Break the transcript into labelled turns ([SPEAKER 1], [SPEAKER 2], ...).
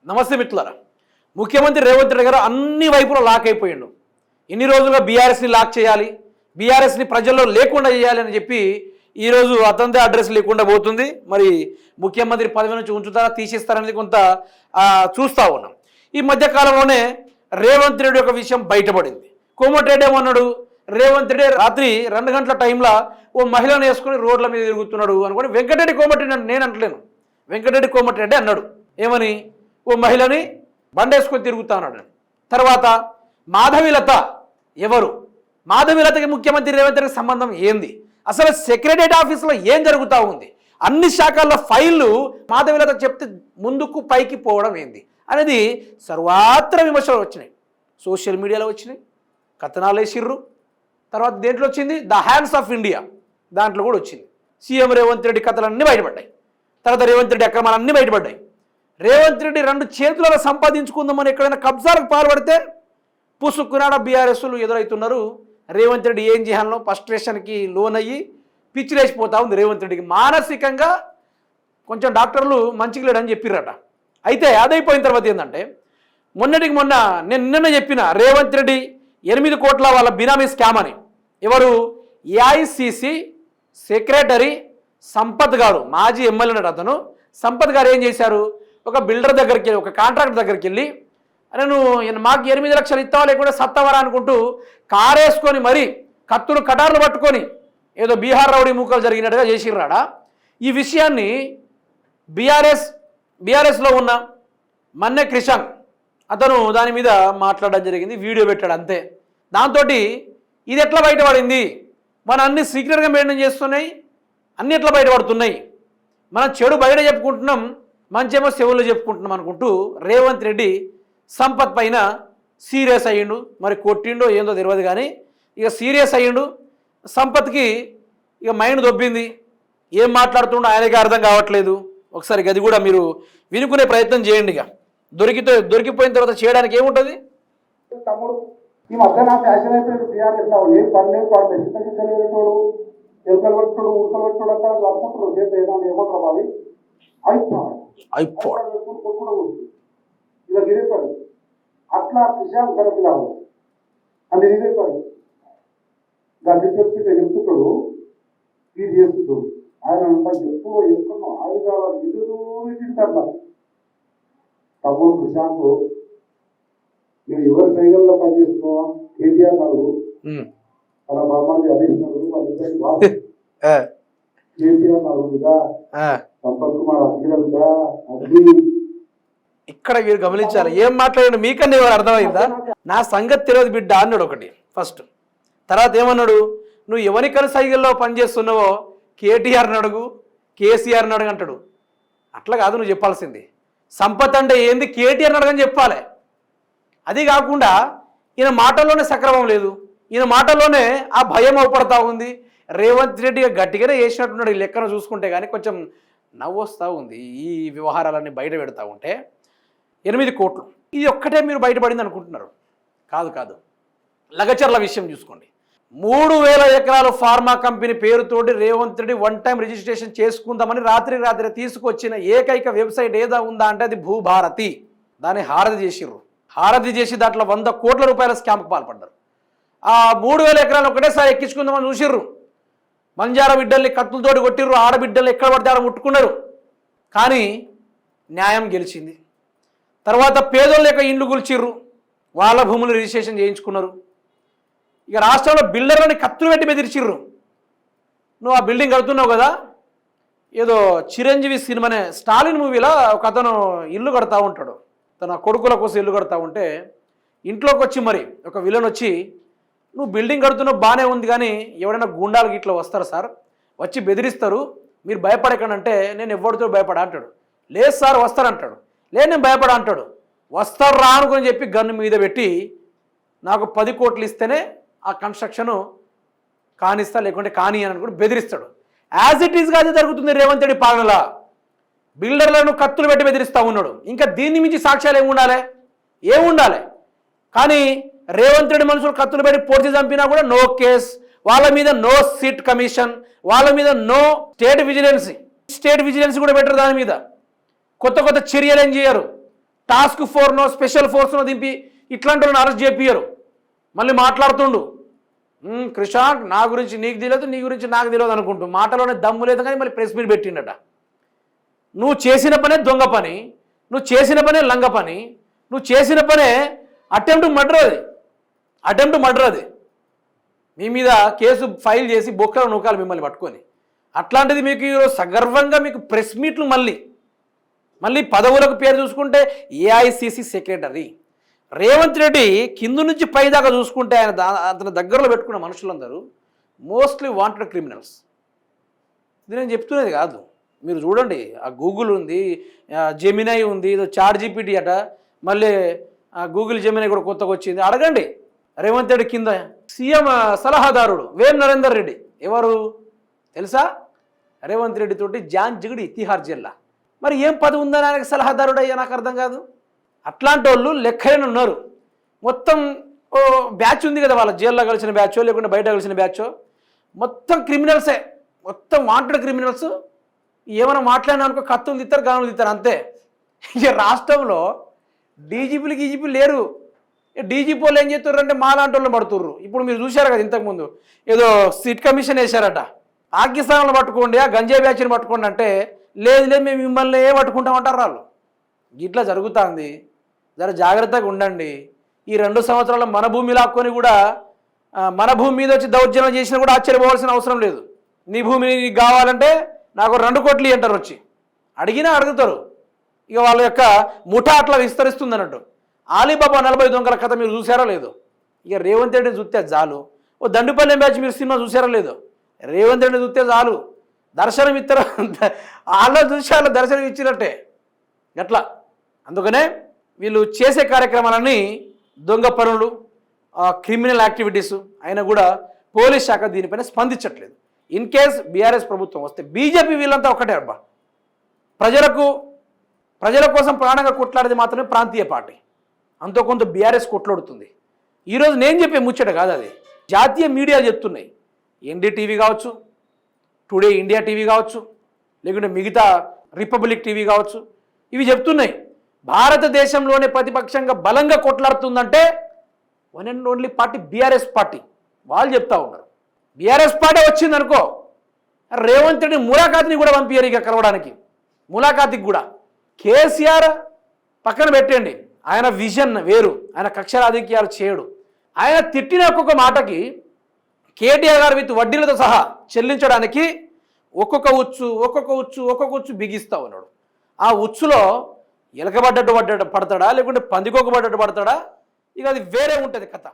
[SPEAKER 1] నమస్తే మిత్రులారా. ముఖ్యమంత్రి రేవంత్ రెడ్డి గారు అన్ని వైపులా లాక్ అయిపోయిండు. ఇన్ని రోజులుగా బీఆర్ఎస్ని లాక్ చేయాలి, బీఆర్ఎస్ని ప్రజల్లో లేకుండా చేయాలి అని చెప్పి ఈరోజు అతనిదే అడ్రస్ లేకుండా పోతుంది. మరి ముఖ్యమంత్రి పదవి నుంచి ఉంచుతారా తీసేస్తారనేది కొంత చూస్తూ ఉన్నాం. ఈ మధ్యకాలంలోనే రేవంత్ రెడ్డి ఒక విషయం బయటపడింది. కోమటిరెడ్డి ఏమన్నాడు, రేవంత్ రెడ్డి రాత్రి 2 గంటల టైంలో ఓ మహిళను వేసుకుని రోడ్ల మీద తిరుగుతున్నాడు అనుకోని వెంకటరెడ్డి కోమటిరెడ్డి నేను అంటలేను, వెంకటరెడ్డి కోమటిరెడ్డి అన్నాడు. ఏమని? ఓ మహిళని బండేసుకొని తిరుగుతా అన్నాడు. తర్వాత మాధవిలత ఎవరు? మాధవిలతకి ముఖ్యమంత్రి రేవంత్ రెడ్డికి సంబంధం ఏంది? అసలు సెక్రటరియట్ ఆఫీసులో ఏం జరుగుతూ ఉంది? అన్ని శాఖల్లో ఫైళ్ళు మాధవిలత చెప్తే ముందుకు పైకి పోవడం ఏంది అనేది సర్వత్రా విమర్శలు వచ్చినాయి. సోషల్ మీడియాలో వచ్చినాయి, కథనాలు వేసిర్రు. తర్వాత దేంట్లో వచ్చింది? ద హ్యాండ్స్ ఆఫ్ ఇండియా దాంట్లో కూడా వచ్చింది. సీఎం రేవంత్ రెడ్డి కథలన్నీ బయటపడ్డాయి. తర్వాత రేవంత్ రెడ్డి అక్రమాలన్నీ బయటపడ్డాయి. రేవంత్ రెడ్డి 2 చేతులలో సంపాదించుకుందామని ఎక్కడైనా కబ్జాలకు పాల్పడితే పుసుక్కునాడ బీఆర్ఎస్లు ఎదురవుతున్నారు. రేవంత్ రెడ్డి ఏం చేయాలో ఫ్రస్ట్రేషన్కి లోన్ అయ్యి పిచ్చిలేసిపోతా ఉంది. రేవంత్ రెడ్డికి మానసికంగా కొంచెం డాక్టర్లు మంచిగా లేడని చెప్పిర్రట. అయితే అదైపోయిన తర్వాత ఏంటంటే మొన్నటికి మొన్న నేను నిన్ననే చెప్పిన రేవంత్ రెడ్డి 8 కోట్ల వాళ్ళ బినామీ స్కామ్ అని. ఎవరు? ఏఐసిసి సెక్రటరీ సంపత్ గారు, మాజీ ఎమ్మెల్యే ఉన్నాడు అతను. సంపత్ గారు ఏం చేశారు, ఒక బిల్డర్ దగ్గరికి వెళ్ళి, ఒక కాంట్రాక్టర్ దగ్గరికి వెళ్ళి, నువ్వు మాకు 8 లక్షలు ఇస్తావా లేకుండా సత్తవరా అనుకుంటూ కారేసుకొని మరి కత్తులు కటార్లు పట్టుకొని ఏదో బీహార్ రౌడీ మూకలు జరిగినట్టుగా చేసిర్రాడా. ఈ విషయాన్ని బీఆర్ఎస్లో ఉన్న మన్నె క్రిషన్ అతను దాని మీద మాట్లాడడం జరిగింది, వీడియో పెట్టాడు అంతే. దాంతో ఇది ఎట్లా బయటపడింది, మనం అన్ని సీక్రెట్గా మెయింటైన్ చేస్తున్నాయి, అన్ని ఎట్లా బయటపడుతున్నాయి, మనం చెడు బయట చెప్పుకుంటున్నాం, మంచేమో సెవుల్లో చెప్పుకుంటున్నాం అనుకుంటూ రేవంత్ రెడ్డి సంపత్ పైన సీరియస్ అయ్యిండు. మరి కొట్టిండో ఏందో తెలియదు కానీ ఇక సీరియస్ అయ్యిండు. సంపత్కి ఇక మైండ్ దొబ్బింది, ఏం మాట్లాడుతుండో ఆయనకి అర్థం కావట్లేదు. ఒకసారి గది కూడా మీరు వినుకునే ప్రయత్నం చేయండి. ఇక దొరికిపోయిన తర్వాత చేయడానికి ఏముంటుంది?
[SPEAKER 2] తమ్ముడు ఈ మధ్య నా ఫ్యాషన్ అయిపోయింది. బీఆర్ఎస్ ఏం పని లేదు, వాడు ఖచ్చితంగా తెలియటోడు, ఎలుకలు పెట్టుకోడు, ఉడకలు పెట్టుకోడు అంతా అనుకుంటున్నాడు. చేత ఏదైనా ఏమంటారు వాళ్ళు ఇలా గిరిపాడు అట్లా విషయాలు కరెక్ట్లావు అని గిరిపాడు దాన్ని చెప్తుంటాడు, ఇది చేస్తుంటాడు. ఆయన ఎప్పుడు ఎప్పుడు ఆయుధాలు ఎదురు తింటారు. తమ్ముడు ప్రశాంత్ నేను ఎవరి సైకిల్లో పనిచేస్తున్నావా? కేటీఆర్ నాడు వాళ్ళ బాబాజీ హరీష్ నాడు వాళ్ళిద్దరికి కేసీఆర్ నాడుగా సంపత్ కుమార్ అఖిలంగా అది
[SPEAKER 1] ఇక్కడ మీరు గమనించాలి. ఏం మాట్లాడాడు మీకన్నా ఎవరు అర్థమైందా? నా సంగతి తెలియదు బిడ్డ అన్నాడు ఒకటి ఫస్ట్. తర్వాత ఏమన్నాడు, నువ్వు ఎవరికైనా సైకిల్లో పనిచేస్తున్నావో కేటీఆర్ నడుగు, కేసీఆర్ నడుగు అంటాడు. అట్లా కాదు నువ్వు చెప్పాల్సింది. సంపత్ అంటే ఏంది, కేటీఆర్ నడగని చెప్పాలి. అది కాకుండా ఈయన మాటల్లోనే సక్రమం లేదు, ఈయన మాటల్లోనే ఆ భయం అవపడతా ఉంది. రేవంత్ రెడ్డి గట్టిగానే చేసినట్టున్నాడు ఈ లెక్కను చూసుకుంటే, కానీ కొంచెం నవ్వు వస్తూ ఉంది ఈ వ్యవహారాలన్నీ బయట పెడతా ఉంటే. 8 కోట్లు ఇది ఒక్కటే మీరు బయటపడింది అనుకుంటున్నారు. కాదు. లగచర్ల విషయం చూసుకోండి. 3000 ఎకరాలు ఫార్మా కంపెనీ పేరుతోటి రేవంత్ రెడ్డి 1 టైం రిజిస్ట్రేషన్ చేసుకుందామని రాత్రి తీసుకొచ్చిన ఏకైక వెబ్సైట్ ఏదా ఉందా అంటే అది భూభారతి. దాన్ని హారతి చేసి దాంట్లో 100 కోట్ల రూపాయల స్కామ్కి పాల్పడ్డారు. ఆ 3000 ఎకరాలు ఒకటేసారి ఎక్కించుకుందామని చూసిర్రు. బంజారా బిడ్డల్ని కత్తులతోటి కొట్టిర్రు, ఆడబిడ్డల్ని ఎక్కడ పడితే ఆడ ముట్టుకున్నారు. కానీ న్యాయం గెలిచింది. తర్వాత పేదోళ్ళ యొక్క ఇండ్లు కూల్చిర్రు, వాళ్ళ భూములు రిజిస్ట్రేషన్ చేయించుకున్నారు. ఇక రాష్ట్రంలో బిల్డర్లని కత్తులు పెట్టి బెదిరించిర్రు. నువ్వు ఆ బిల్డింగ్ కడుతున్నావు కదా, ఏదో చిరంజీవి సినిమానే స్టాలిన్ మూవీలో ఒక అతను ఇల్లు కడతా ఉంటాడు, తన కొడుకుల కోసం ఇల్లు కడతా ఉంటే ఇంట్లోకి వచ్చి మరి ఒక విలన్ వచ్చి, నువ్వు బిల్డింగ్ కడుతున్నావు బాగానే ఉంది కానీ ఎవరైనా గుండాలు ఇట్లా వస్తారు సార్, వచ్చి బెదిరిస్తారు, మీరు భయపడకండి అంటే నేను ఎవరితో భయపడా అంటాడు. లేదు సార్ వస్తారంటాడు. లేదు నేను భయపడా అంటాడు. వస్తారు రా అనుకొని చెప్పి గన్ను మీద పెట్టి నాకు 10 కోట్లు ఇస్తేనే ఆ కన్స్ట్రక్షను కానిస్తా, లేకుంటే కాని అని కూడా బెదిరిస్తాడు. యాజ్ ఇట్ ఈస్గా అది జరుగుతుంది రేవంత్ రెడ్డి పాలనలా. బిల్డర్లను కత్తులు పెట్టి బెదిరిస్తూ ఉన్నాడు. ఇంకా దీన్ని మించి సాక్ష్యాలు ఏముండాలి? కానీ రేవంత్ రెడ్డి మనుషులు కత్తులు పెట్టి పొడిచి చంపినా కూడా నో కేస్, వాళ్ళ మీద నో సిట్ కమిషన్, వాళ్ళ మీద నో స్టేట్ విజిలెన్స్ కూడా పెట్టరు. దాని మీద కొత్త చర్యలు ఏం చేయరు. టాస్క్ ఫోర్నో స్పెషల్ ఫోర్స్నో దింపి ఇట్లాంటి వాళ్ళని అరెస్ట్ చేపియరు. మళ్ళీ మాట్లాడుతుండు, కృషాంక్ నా గురించి నీకు తెలియదు, నీ గురించి నాకు తెలియదు అనుకుంటూ మాటలోనే దమ్ము లేదు. కానీ మళ్ళీ ప్రెస్ మీట్ పెట్టిండట. నువ్వు చేసిన పనే దొంగ పని, నువ్వు చేసిన పనే లంగ పని, నువ్వు చేసిన పనే అటెంప్ట్ మర్డర్ అది. మీ మీద కేసు ఫైల్ చేసి బొక్కలు నూకాలు మిమ్మల్ని పట్టుకొని. అట్లాంటిది మీకు ఈరోజు సగర్వంగా మీకు ప్రెస్ మీట్లు మళ్ళీ పదవులకు పేరు చూసుకుంటే ఏఐసిసి సెక్రటరీ రేవంత్ రెడ్డి కింద నుంచి పైదాకా చూసుకుంటే అతని దగ్గరలో పెట్టుకున్న మనుషులందరూ మోస్ట్లీ వాంటెడ్ క్రిమినల్స్. ఇది నేను చెప్తున్నది కాదు, మీరు చూడండి. ఆ గూగుల్ ఉంది, జెమినై ఉంది, ఏదో చాట్ జీపీటీ అట, మళ్ళీ గూగుల్ జెమినై కూడా కొత్తగా వచ్చింది. అడగండి. రేవంత్ రెడ్డి కింద సీఎం సలహాదారుడు వేం నరేందర్ రెడ్డి ఎవరు తెలుసా? రేవంత్ రెడ్డి తోటి జాన్ జిగడి తిహార్ జిల్లా. మరి ఏం పదవి ఉందని ఆయనకు సలహాదారుడు అయ్యా? నాకు అర్థం కాదు. అట్లాంటి వాళ్ళు లెక్కలేని ఉన్నారు. మొత్తం బ్యాచ్ ఉంది కదా, వాళ్ళ జైల్లో కలిసిన బ్యాచో లేకుంటే బయట కలిసిన బ్యాచో, మొత్తం క్రిమినల్సే, మొత్తం వాంటెడ్ క్రిమినల్స్. ఏమైనా మాట్లాడినా అనుకో కత్తులు తిత్తారు, గానులు తిత్తారు, అంతే. ఇక రాష్ట్రంలో డీజీపీలు లేరు. డీజీపీ వాళ్ళు ఏం చేస్తుర్రు మాలాంటి వాళ్ళని పడుతుర్రు. ఇప్పుడు మీరు చూశారు కదా, ఇంతకుముందు ఏదో సిట్ కమిషన్ వేశారట. పాకిస్తాన్లో పట్టుకోండి, ఆ గంజాయి బ్యాచ్ని పట్టుకోండి అంటే లేదు మేము మిమ్మల్ని పట్టుకుంటామంటారు వాళ్ళు. ఇట్లా జరుగుతుంది. జర జాగ్రత్తగా ఉండండి. ఈ 2 సంవత్సరాలు మన భూమి లాక్కొని కూడా మన భూమి మీద వచ్చి దౌర్జన్యం చేసినా కూడా ఆశ్చర్యపోవాల్సిన అవసరం లేదు. నీ భూమి నీకు కావాలంటే నాకు 2 కోట్లు అంటారు, వచ్చి అడిగినా అడుగుతారు. ఇక వాళ్ళ యొక్క ముఠా అట్లా విస్తరిస్తుంది అన్నట్టు. ఆలీబాబా 40 దొంగల కథ మీరు చూసారో లేదో? ఇక రేవంత్ రెడ్డిని చూస్తే చాలు. ఓ దండుపల్లి బ్యాచ్ మీరు సినిమా చూసారో లేదో? రేవంత్ రెడ్డిని చూస్తే చాలు దర్శనం ఇస్తారు. వాళ్ళ చూసి వాళ్ళ దర్శనం ఇచ్చినట్టే అట్లా. అందుకనే వీళ్ళు చేసే కార్యక్రమాలన్నీ దొంగ పనులు, క్రిమినల్ యాక్టివిటీస్ అయినా కూడా పోలీస్ శాఖ దీనిపైన స్పందించట్లేదు. ఇన్ కేస్ బీఆర్ఎస్ ప్రభుత్వం వస్తే బీజేపీ వీళ్ళంతా ఒకటే అబ్బా. ప్రజల కోసం ప్రాణంగా కొట్లాడేది మాత్రమే ప్రాంతీయ పార్టీ. అంతో కొంత బీఆర్ఎస్ కొట్లాడుతుంది. ఈరోజు నేను చెప్పే ముచ్చట కాదు, అది జాతీయ మీడియాలు చెప్తున్నాయి. ఎన్డీటీవీ కావచ్చు, టుడే ఇండియా టీవీ కావచ్చు, లేకుంటే మిగతా రిపబ్లిక్ టీవీ కావచ్చు, ఇవి చెప్తున్నాయి. భారతదేశంలోనే ప్రతిపక్షంగా బలంగా కొట్లాడుతుందంటే one and only party BRS party. వాళ్ళు చెప్తా ఉన్నారు. బీఆర్ఎస్ పార్టీ వచ్చిందనుకో, రేవంత్ రెడ్డి ములాఖాత్ని కూడా పంపించారు. ఇక కలవడానికి ములాఖాతికి కూడా కేసీఆర్ పక్కన పెట్టండి, ఆయన విజన్ వేరు, ఆయన కక్ష రాజకీయాలు చేయడు. ఆయన తిట్టిన ఒక్కొక్క మాటకి కేటీఆర్ గారు విత్ వడ్డీలతో సహా చెల్లించడానికి ఒక్కొక్క ఉచ్చు బిగిస్తా ఉన్నాడు. ఆ ఉచ్చులో ఎలకబడ్డట్టు పడతాడా లేకుంటే పందికొక పడ్డట్టు పడతాడా? ఇక అది వేరే ఉంటుంది కథ.